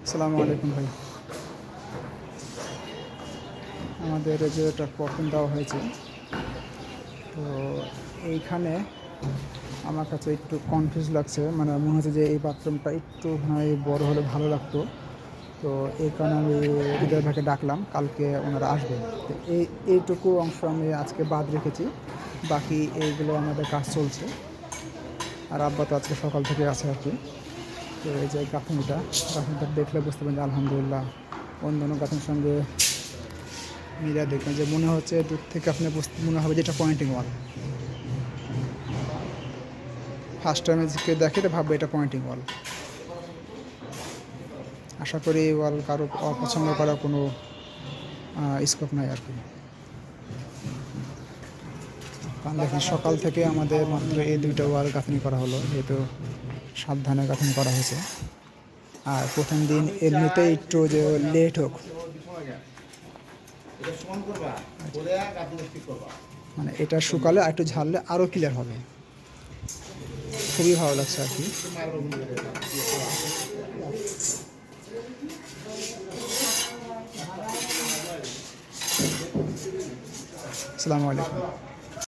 আসসালামু আলাইকুম ভাই। আমাদের এই যে এটা কফিন দেওয়া হয়েছে, তো এইখানে আমার কাছে একটু কনফিউজ লাগছে, মানে মনে হচ্ছে যে এই বাথরুমটা একটু বড় হলে ভালো লাগতো। তো এই কারণে আমি হৃদয় ভাইকে ডাকলাম, কালকে ওনারা আসবে। তো এইটুকু অংশ আমি আজকে বাদ রেখেছি, বাকি এইগুলো আমাদের কাজ চলছে। আর আব্বা তো আজকে সকাল থেকে আছে আর কি। তো এই যে গাঁথনিটা দেখলে বুঝতে পারেন যে আলহামদুলিল্লাহ অন্য গাঁথনির সঙ্গে মিলিয়ে দেখবেন যে মনে হচ্ছে দূর থেকে আপনি মনে হবে যে এটা পয়েন্টিং ওয়াল। ফার্স্ট টাইমে যে দেখে তো ভাববে এটা পয়েন্টিং ওয়াল। আশা করি এই ওয়াল কারো অপছন্দ করার কোনো স্কোপ নাই আর কি। কারণ দেখেন সকাল থেকে আমাদের মাত্র এই দুইটা ওয়াল গাঁথনি করা হলো, যেহেতু সাবধানে গাঁথনি করা হয়েছে। আর প্রথম দিন এমনিতেই একটু যে লেট হোক, মানে এটা শুকালে আর একটু ঝাললে আরও ক্লিয়ার হবে। খুবই ভালো লাগছে আর কি। আসসালামু আলাইকুম।